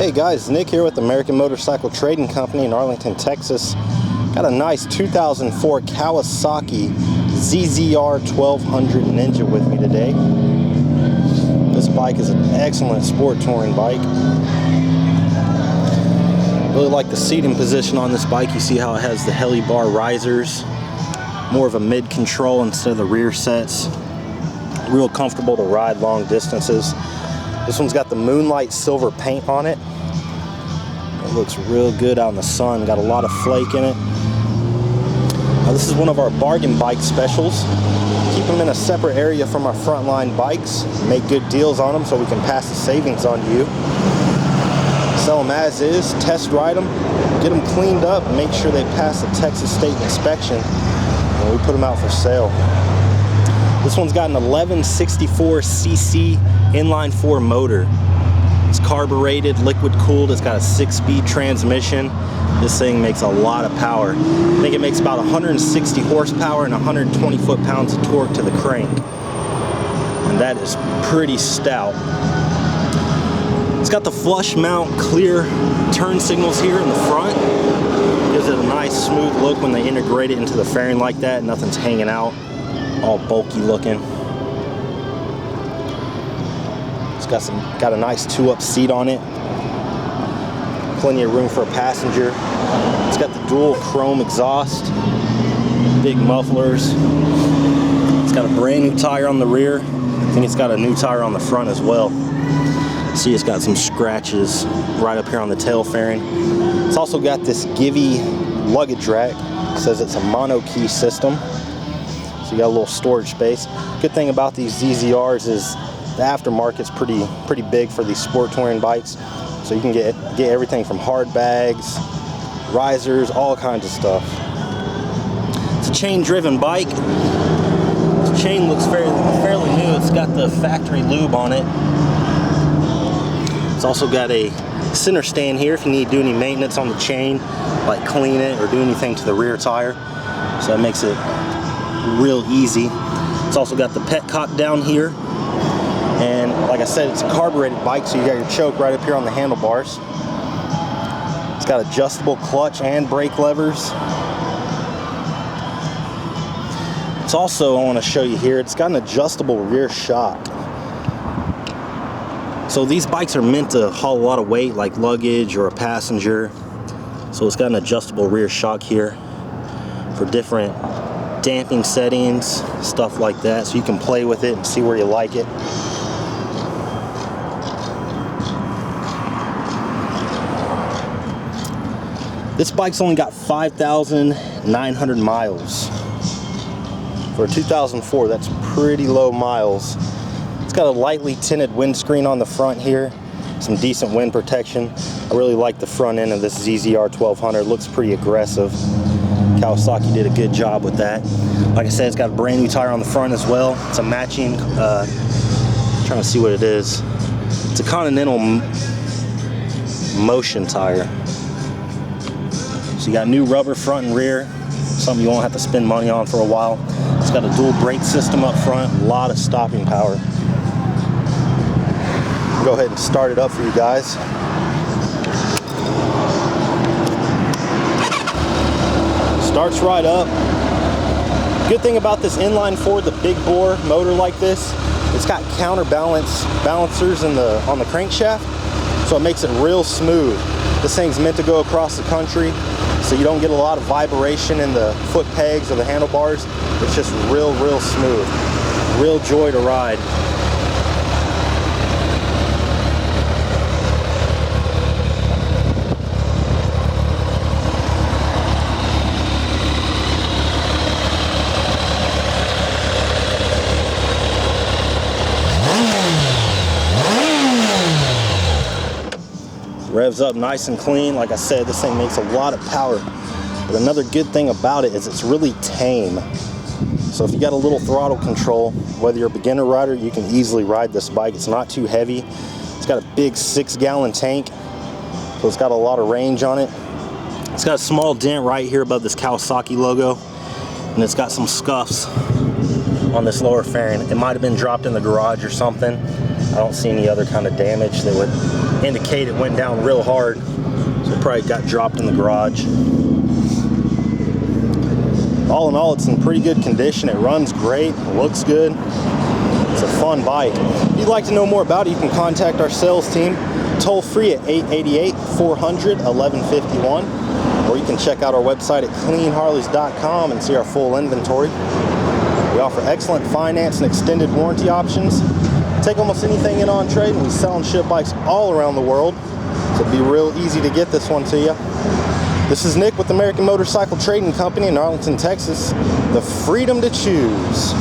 Hey guys, Nick here with American Motorcycle Trading Company in Arlington, Texas. Got a nice 2004 Kawasaki ZZR1200 Ninja with me today. This bike is an excellent sport touring bike. Really like the seating position on this bike. You see how it has the heli bar risers, more of a mid control instead of the rear sets. Real comfortable to ride long distances. This one's got the moonlight silver paint on it. It looks real good out in the sun. Got a lot of flake in it. Now, this is one of our bargain bike specials. Keep them in a separate area from our frontline bikes. Make good deals on them so we can pass the savings on to you. Sell them as is, test ride them, get them cleaned up, and make sure they pass the Texas State inspection when we put them out for sale. This one's got an 1164cc inline 4 motor. It's carbureted, liquid cooled. It's got a 6-speed transmission. This thing makes a lot of power. I think it makes about 160 horsepower and 120 foot-pounds of torque to the crank. And that is pretty stout. It's got the flush mount clear turn signals here in the front. Gives it a nice smooth look when they integrate it into the fairing like that. Nothing's hanging out, all bulky looking. It's got a nice 2-up seat on it. Plenty of room for a passenger. It's got the dual chrome exhaust, big mufflers. It's got a brand new tire on the rear. I think it's got a new tire on the front as well. See, it's got some scratches right up here on the tail fairing. It's also got this Givy luggage rack. It says it's a mono key system. So you got a little storage space. Good thing about these ZZRs is the aftermarket's pretty big for these sport touring bikes. So you can get everything from hard bags, risers, all kinds of stuff. It's a chain-driven bike. The chain looks fairly new. It's got the factory lube on it. It's also got a center stand here if you need to do any maintenance on the chain, like clean it or do anything to the rear tire. So that makes it real easy. It's also got the petcock down here. And like I said, it's a carbureted bike, so you got your choke right up here on the handlebars. It's got adjustable clutch and brake levers. It's also, I want to show you here, it's got an adjustable rear shock. So these bikes are meant to haul a lot of weight, like luggage or a passenger. So it's got an adjustable rear shock here for different damping settings, stuff like that. So you can play with it and see where you like it. This bike's only got 5,900 miles. For a 2004, that's pretty low miles. It's got a lightly tinted windscreen on the front here, some decent wind protection. I really like the front end of this ZZR1200. It looks pretty aggressive. Kawasaki did a good job with that. Like I said, it's got a brand new tire on the front as well. It's a matching, trying to see what it is. It's a Continental motion tire. So you got new rubber front and rear, something you won't have to spend money on for a while. It's got a dual brake system up front, a lot of stopping power. I'll go ahead and start it up for you guys. Starts right up. Good thing about this inline 4, the big bore motor like this, it's got balancers on the crankshaft, so it makes it real smooth. This thing's meant to go across the country, so you don't get a lot of vibration in the foot pegs or the handlebars. It's just real smooth. Real joy to ride. Revs up nice and clean. Like I said, this thing makes a lot of power. But another good thing about it is it's really tame. So if you got a little throttle control, whether you're a beginner rider, you can easily ride this bike. It's not too heavy. It's got a big 6-gallon tank, so it's got a lot of range on it. It's got a small dent right here above this Kawasaki logo, and it's got some scuffs on this lower fairing. It might have been dropped in the garage or something. I don't see any other kind of damage that would indicate it went down real hard, so it probably got dropped in the garage. All in all, it's in pretty good condition. It runs great, it looks good. It's a fun bike. If you'd like to know more about it, you can contact our sales team toll free at 888-400-1151, or you can check out our website at cleanharleys.com and see our full inventory. We offer excellent finance and extended warranty options. Take almost anything in on trade, and we sell and ship bikes all around the world, so it'd be real easy to get this one to you. This is Nick with American Motorcycle Trading Company in Arlington, Texas. The freedom to choose.